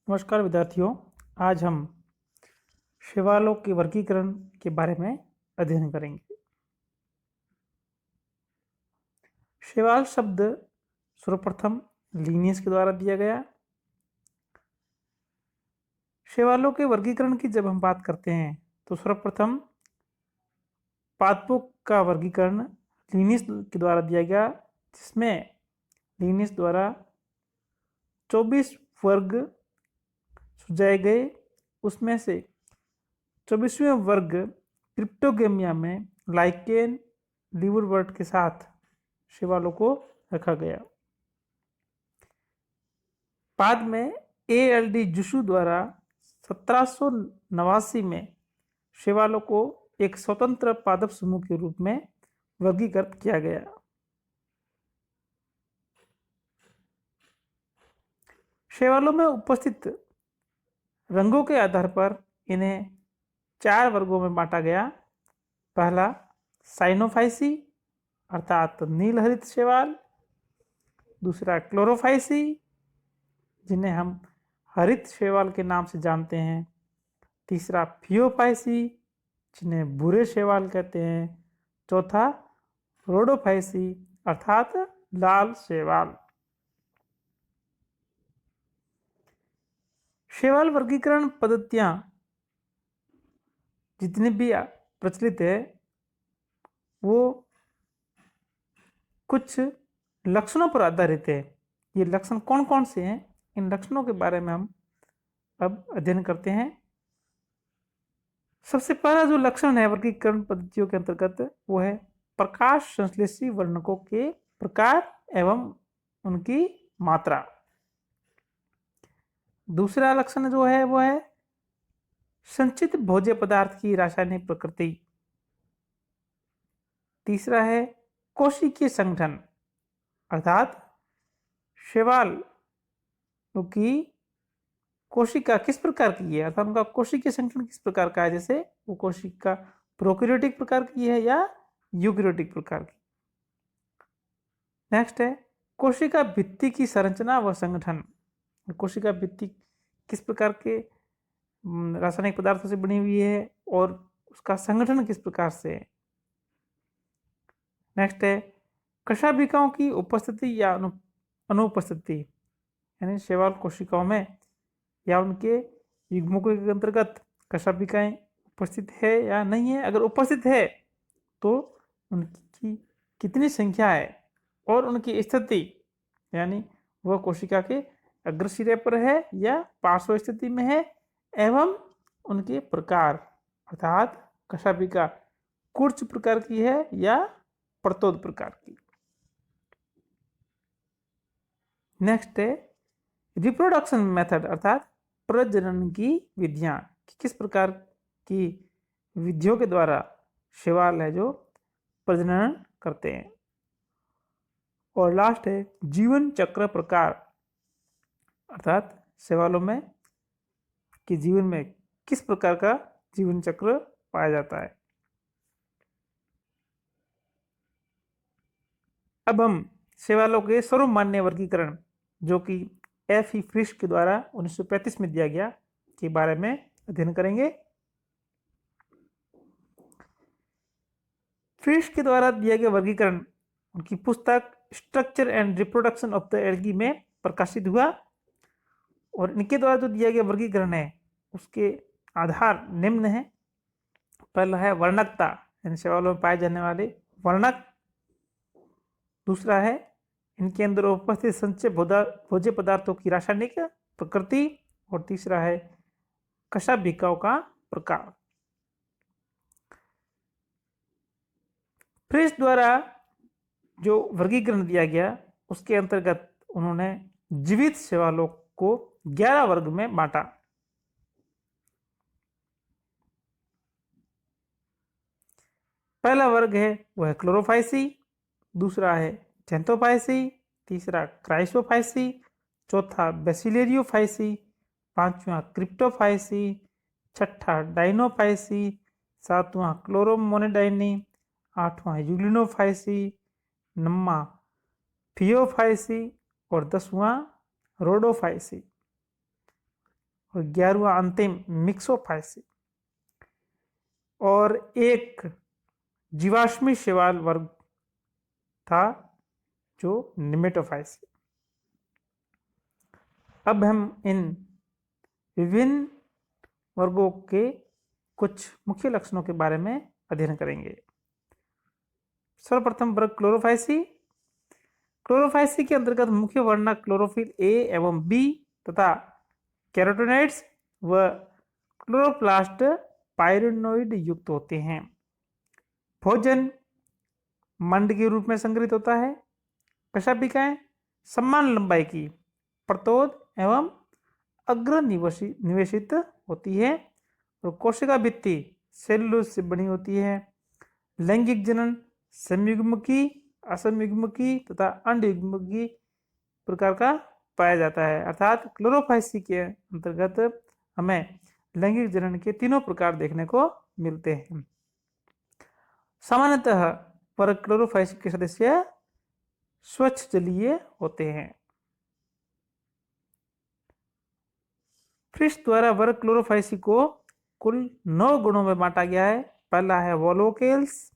नमस्कार विद्यार्थियों। आज हम शैवालों के वर्गीकरण के बारे में अध्ययन करेंगे। शैवाल शब्द सर्वप्रथम लिनियस के द्वारा दिया गया। शैवालों के वर्गीकरण की जब हम बात करते हैं तो सर्वप्रथम पादपों का वर्गीकरण लिनियस के द्वारा दिया गया, जिसमें लिनियस द्वारा 24 वर्ग सुझाए गए। उसमें से 24वें वर्ग क्रिप्टोगेमिया में लाइकेन लिवरवर्ट के साथ शैवालों को रखा गया। बाद में ALD जुशु द्वारा 1789 में शैवालों को एक स्वतंत्र पादप समूह के रूप में वर्गीकृत किया गया। शैवालों में उपस्थित रंगों के आधार पर इन्हें 4 वर्गों में बांटा गया। पहला साइनोफाइसी अर्थात नील हरित शैवाल, दूसरा क्लोरोफाइसी जिन्हें हम हरित शैवाल के नाम से जानते हैं, तीसरा फियोफाइसी जिन्हें भूरे शैवाल कहते हैं, चौथा रोडोफाइसी अर्थात लाल शैवाल। शैवाल वर्गीकरण पद्धतियां जितनी भी प्रचलित है वो कुछ लक्षणों पर आधारित है। ये लक्षण कौन कौन से हैं, इन लक्षणों के बारे में हम अब अध्ययन करते हैं। सबसे पहला जो लक्षण है वर्गीकरण पद्धतियों के अंतर्गत वो है प्रकाश संश्लेषी वर्णकों के प्रकार एवं उनकी मात्रा। दूसरा लक्षण जो है वो है संचित भोज्य पदार्थ की रासायनिक प्रकृति। तीसरा है कोशिकीय संगठन अर्थात शैवाल की कोशिका किस प्रकार की है, अर्थात उनका कोशिकीय संगठन किस प्रकार का है, जैसे वो कोशिका प्रोकैरियोटिक प्रकार की है या यूकैरियोटिक प्रकार की। नेक्स्ट है कोशिका भित्ति की संरचना व संगठन। कोशिका भित्ति किस प्रकार के रासायनिक पदार्थों से बनी हुई है और उसका संगठन किस प्रकार से है। नेक्स्ट है कशाभिकाओं की उपस्थिति या अनुपस्थिति, यानी शैवाल कोशिकाओं में या उनके युग्मकों के अंतर्गत कशाभिकाएं उपस्थित है या नहीं है। अगर उपस्थित है तो उनकी कितनी संख्या है और उनकी स्थिति, यानी वह कोशिका के अग्रसिरे पर है या पार्श्व स्थिति में है, एवं उनके प्रकार अर्थात कशाभिका कुर्च प्रकार की है या प्रतोद प्रकार की। नेक्स्ट है रिप्रोडक्शन मेथड अर्थात प्रजनन की विधियां, किस प्रकार की विधियों के द्वारा शैवाल है जो प्रजनन करते हैं। और लास्ट है जीवन चक्र प्रकार अर्थात शैवालों में कि जीवन में किस प्रकार का जीवन चक्र पाया जाता है। अब हम शैवालों के सर्वमान्य वर्गीकरण जो कि F.E. फ्रिश के द्वारा 1935 में दिया गया के बारे में अध्ययन करेंगे। फ्रिश के द्वारा दिया गया वर्गीकरण उनकी पुस्तक structure and reproduction of the algae में प्रकाशित हुआ और इनके द्वारा जो दिया गया वर्गीकरण है उसके आधार निम्न है। पहला है वर्णकता, यानी शैवालों में पाए जाने वाले वर्णक। दूसरा है इनके अंदर उपस्थित संचय भोज्य पदार्थों की रासायनिक प्रकृति। और तीसरा है कशाभिकाओं का प्रकार। फ्रिश द्वारा जो वर्गीकरण दिया गया उसके अंतर्गत उन्होंने जीवित शैवालों को 11 वर्ग में बांटा। पहला वर्ग है वह क्लोरोफाइसी, दूसरा है जेंथोफाइसी, तीसरा क्राइसोफाइसी, चौथा बेसिलेरियोफाइसी, पांचवा क्रिप्टोफाइसी, छठा डाइनोफाइसी, सातवां क्लोरोमोनेडाइनी, आठवां यूग्लिनोफाइसी, नौवां फियोफाइसी और 10वां रोडोफाइसी। और 11वां अंतिम मिक्सोफाइसी। और एक जीवाश्मी शैवाल वर्ग था जो निमेटोफाइसी। अब हम इन विभिन्न वर्गों के कुछ मुख्य लक्षणों के बारे में अध्ययन करेंगे। सर्वप्रथम वर्ग क्लोरोफाइसी। क्लोरोफाइसी के अंतर्गत मुख्य वर्णक क्लोरोफिल ए एवं बी तथा कैरोटेनॉइड्स व क्लोरोप्लास्ट पाइरिनोइड युक्त होते हैं। भोजन मंड के रूप में संग्रहित होता है। कशाभिकाएं समान लंबाई की प्रतोद एवं अग्र निवेशित होती है और कोशिका भित्ति सेलुलोज से बनी होती है। लैंगिक जनन समयुग्मकी, असमयुग्मकी तथा अंडयुग्मकी प्रकार का पाया जाता है। अर्थात क्लोरोफाइसी के अंतर्गत हमें लैंगिक जनन के तीनों प्रकार देखने को मिलते हैं। सामान्यतः वर्ग क्लोरोफाइसी के सदस्य स्वच्छ जलीय होते हैं। फ्रिश द्वारा वर्ग क्लोरोफाइसी को कुल 9 गुणों में बांटा गया है। पहला है वोलोकेल्स,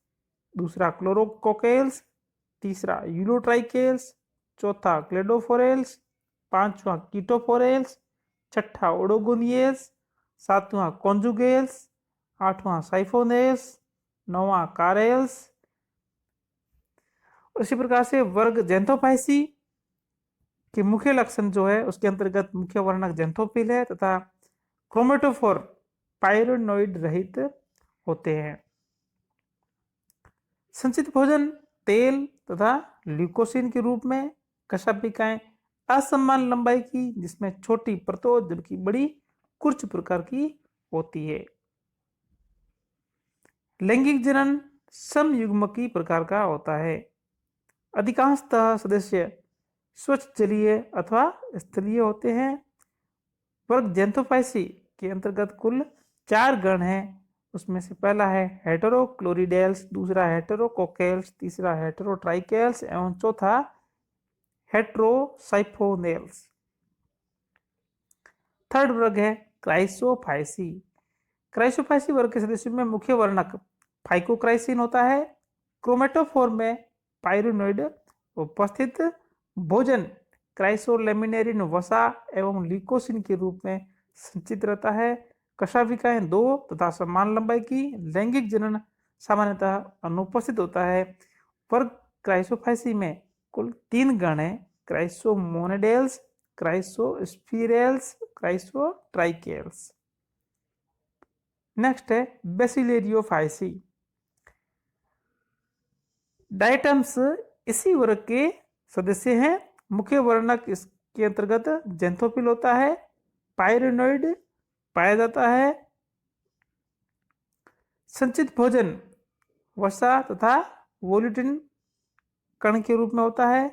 दूसरा क्लोरोकोकेल्स, तीसरा यूलोट्राइकेल्स, चौथा क्लेडोफोरेल्स, पांचवा कीटोफोरेल्स, छठा ओडोगोनियल्स, सातवां कॉन्जुगेल्स, आठवां साइफोनेल्स, नौवां कारेल्स। इसी प्रकार से वर्ग जेंथोफाइसी के मुख्य लक्षण जो है उसके अंतर्गत मुख्य वर्णक जेंथोफिल है तथा क्रोमेटोफोर पाइरिनोइड रहित होते हैं। संचित भोजन तेल तथा ल्यूकोसिन के रूप में। कशाभिकाएं असमान लंबाई की जिसमें छोटी प्रतोद जबकि बड़ी कुर्च प्रकार की होती है। लैंगिक जनन समयुग्मकी प्रकार का होता है। अधिकांशतः सदस्य स्वच्छ जलीय अथवा स्थलीय होते हैं। वर्ग जेंथोफाइसी के अंतर्गत कुल 4 गण हैं। उसमें से पहला है हेटेरोक्लोरिडेल्स, दूसरा हेटेरोकोकेल्स, तीसरा हेटेरोट्राइकेल्स एवं चौथा हेटेरोसाइफोनेल्स। थर्ड वर्ग है क्राइसोफाइसी। क्राइसोफाइसी वर्ग के सदस्यों में मुख्य वर्णक फाइकोक्राइसिन होता है। क्रोमेटोफोर में पाइरिनोइड उपस्थित। भोजन क्राइसोलेमिनेरिन वसा एवं ल्यूकोसिन के रूप में संचित रहता है। कशाभिकाएं 2 तथा समान लंबाई की। लैंगिक जनन सामान्यतः अनुपस्थित होता है। वर्ग क्राइसोफाइसी में कुल 3 गण हैं: क्राइसोमोनेडेल्स, क्राइसोस्पिरेल्स, क्राइसोट्राइकेल्स। नेक्स्ट है बेसिलेरियोफाइसी। डायटम्स इसी वर्ग के सदस्य हैं। मुख्य वर्णक इसके अंतर्गत जेंथोफिल होता है। पाइरिनोइड पाया जाता है। संचित भोजन वसा तथा वोल्यूटिन कण के रूप में होता है।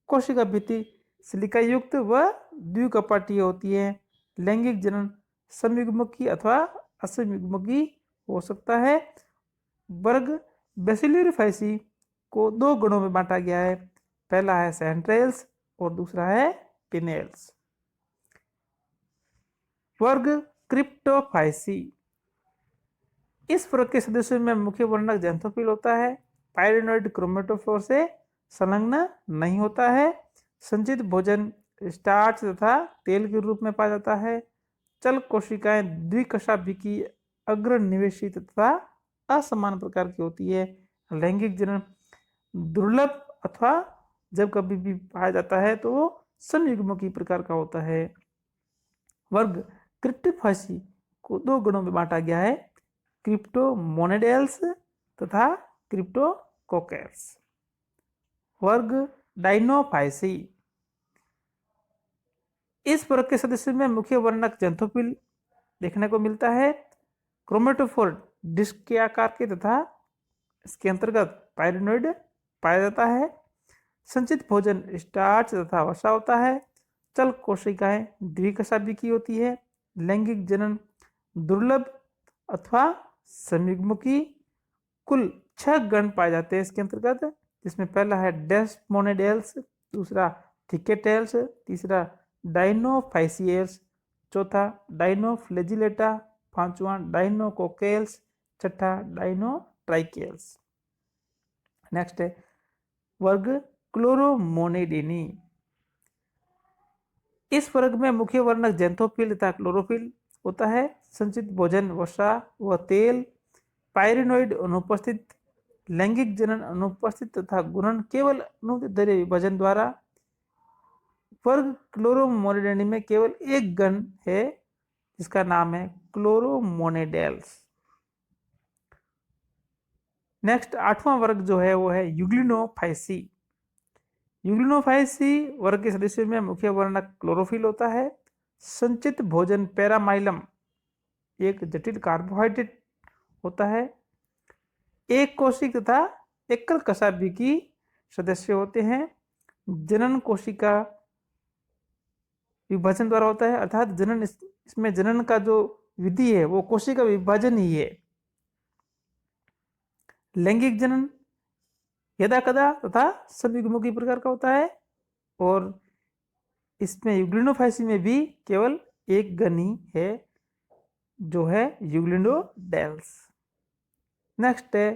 कोशिका भित्ति सिलिका युक्त व द्विकपाटीय होती है। लैंगिक जनन समयुग्मकी अथवा असमयुग्मकी हो सकता है। वर्ग बेसिलेरियोफाइसी को 2 गणों में बांटा गया है। पहला है सेंट्रेल्स और दूसरा है पिनेल्स। वर्ग क्रिप्टोफाइसी। इस वर्ग के सदस्यों में मुख्य वर्णक जेंथोफिल होता है। पाइरिनोइड क्रोमेटोफोर से संलग्न नहीं होता है। संचित भोजन स्टार्च तथा तेल के रूप में पाया जाता है। चल कोशिकाएं द्विकशाभिकी अग्र निवेशित तथा असमान प्रकार की होती है। लैंगिक जनन दुर्लभ अथवा जब कभी भी पाया जाता है तो वो समयुग्मकी प्रकार का होता है। वर्ग क्रिप्टोफाइसी को 2 गणों में बांटा गया है: क्रिप्टोमोनेडेल्स तथा क्रिप्टोकोकेल्स। वर्ग डाइनोफाइसी। इस वर्ग के सदस्यों में मुख्य वर्णक जेंथोफिल देखने को मिलता है। क्रोमेटोफोर डिस्क के आकार के तथा इसके अंतर्गत पाइरिनोइड पाया जाता है। संचित भोजन स्टार्च तथा वसा होता है। चल कोशिकाएं द्विकशाभिकी होती है। लैंगिक जनन दुर्लभ अथवा समयुग्मकी। कुल 6 गण पाए जाते हैं इसके अंतर्गत, जिसमें पहला है डेस्मोनेडेल्स, दूसरा थिकेटेल्स, तीसरा डाइनोफाइसियल्स, चौथा डाइनोफ्लेजिलेटा, पांचवा डाइनोकोकेल्स, छठा डाइनोट्राइकेल्स। नेक्स्ट है वर्ग क्लोरोमोनिडिनी। इस वर्ग में मुख्य वर्णक जेंथोफिल तथा क्लोरोफिल होता है। संचित भोजन वसा व तेल, पायरिनोइड अनुपस्थित, लैंगिक जनन अनुपस्थित तथा गुणन केवल अनुदैर्घ्य विभाजन द्वारा। वर्ग क्लोरोमोनिडेनी में केवल एक गण है जिसका नाम है क्लोरोमोनेडेल्स। नेक्स्ट आठवां वर्ग जो है वो है यूग्लिनोफाइसी। यूग्लिनोफाइसी वर्ग के सदस्यों में मुख्य वर्णक क्लोरोफिल होता है। संचित भोजन पैरामाइलम एक जटिल कार्बोहाइड्रेट होता है। एक कोशिक तथा एकल कशाभिकी सदस्य होते हैं। जनन कोशिका विभाजन द्वारा होता है, अर्थात जनन इसमें जनन का जो विधि है वो कोशिका विभाजन ही है। लैंगिक जनन यदा कदा तथा समयुग्मकी प्रकार का होता है और इसमें यूग्लिनोफाइसी में भी केवल एक गण ही है जो है यूग्लिनोडेल्स। नेक्स्ट है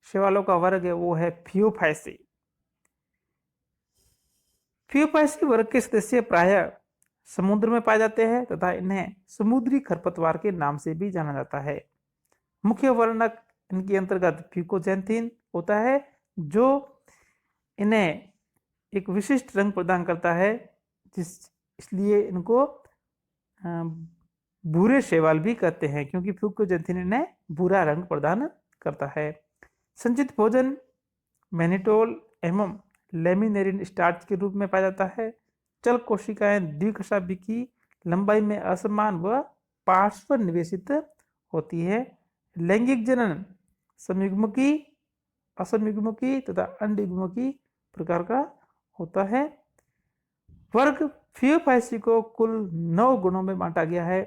शैवालों का वर्ग है वो है फियोफाइसी। फियोफाइसी वर्ग के सदस्य प्रायः समुद्र में पाए जाते हैं तथा इन्हें समुद्री खरपतवार के नाम से भी जाना जाता है। मुख्य वर्णक इनके अंतर्गत फ्यूकोजैंथिन होता है जो इन्हें एक विशिष्ट रंग प्रदान करता है, इसलिए इनको भूरे शैवाल भी कहते हैं क्योंकि फ्यूकोजैंथिन इन्हें भूरा रंग प्रदान करता है। संचित भोजन मैनिटोल एवं लेमिनेरिन स्टार्च के रूप में पाया जाता है। चल कोशिकाएं द्विकशाभिकी, लंबाई में असमान व पार्श्व निवेशित होती है। लैंगिक जनन समयुग्मकी, असमयुग्मकी तथा अंडयुग्मकी प्रकार का होता है। वर्ग फियोफाइसी को कुल 9 गुणों में बांटा गया है।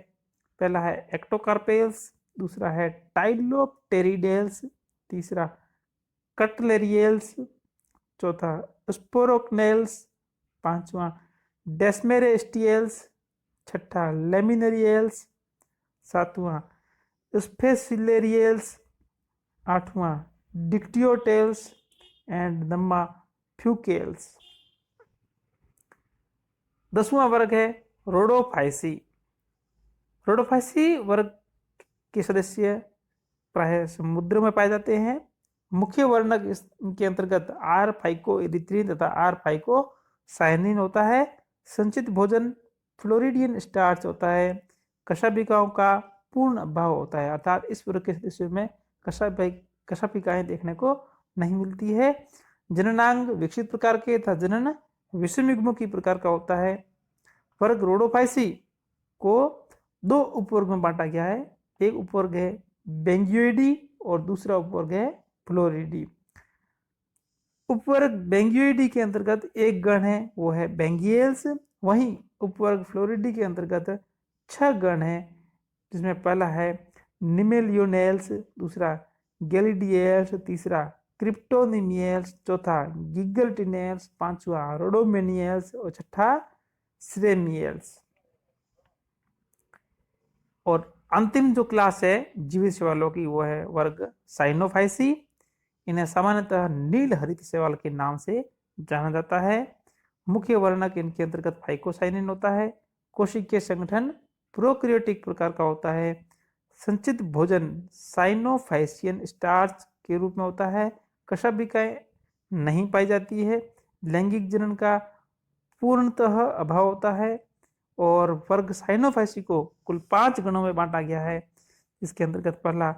पहला है एक्टोकार्पेल्स, दूसरा है टाइलोप्टेरिडेल्स, तीसरा कटलेरियल्स, चौथा स्पोरोक्नेल्स, पांचवा डेस्मेरेस्टियल्स, छठा लेमिनेरियल्स, सातवां स्पेसिलेरियल्स, आठवां डिक्टियोटेल्स एंड नौवां फ्यूकेल्स। 10वां वर्ग है रोडोफाइसी। रोडोफाइसी वर्ग के सदस्य प्रायः समुद्र में पाए जाते हैं। मुख्य वर्णक इनके अंतर्गत आर फाइकोइरिथ्रिन तथा आर फाइकोसायनिन होता है। संचित भोजन फ्लोरिडियन स्टार्च होता है। कशाभिकाओं का पूर्ण अभाव होता है, अर्थात इस वर्ग के सदस्यों में कशाभिकाएं देखने को नहीं मिलती है। जननांग विकसित प्रकार के तथा जनन विषमयुग्मकी प्रकार का होता है। वर्ग रोडोफाइसी को 2 उपवर्ग में बांटा गया है। एक उपवर्ग है बेंगियोइडी और दूसरा उपवर्ग है फ्लोरिडी। उपवर्ग बेंगियोइडी के अंतर्गत एक गण है वो है बेंगियल्स। वहीं उपवर्ग फ्लोरिडी के अंतर्गत 6 गण है जिसमें पहला है निमेलियोनेल्स, दूसरा गैलिडियल्स, तीसरा क्रिप्टोनिमियल्स, चौथा गिगल्टिनेल्स, पांचवा रोडोमेनियल्स और छठा श्रेमियल्स। और अंतिम जो क्लास है जीवित शैवालों की वो है वर्ग साइनोफाइसी। इन्हें सामान्यतः नील हरित शैवाल के नाम से जाना जाता है। मुख्य वर्णक इनके अंतर्गत फाइकोसाइनिन होता है। कोशिकीय संगठन प्रोकैरियोटिक प्रकार का होता है। संचित भोजन साइनोफाइसियन स्टार्च के रूप में होता है। कशाभिकाएं नहीं पाई जाती है। लैंगिक जनन का पूर्णतः अभाव होता है। और वर्ग साइनोफाइसी को कुल 5 गणों में बांटा गया है। इसके अंतर्गत पहला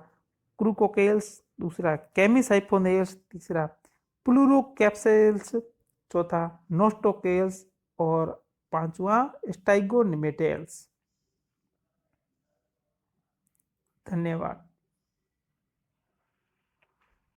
क्रूकोकेल्स, दूसरा कैमिसाइफोनेल्स, तीसरा प्लूरोकैप्सेल्स, चौथा नोस्टोकेल्स और पांचवा स्टाइगोनिमेटेल्स। धन्यवाद।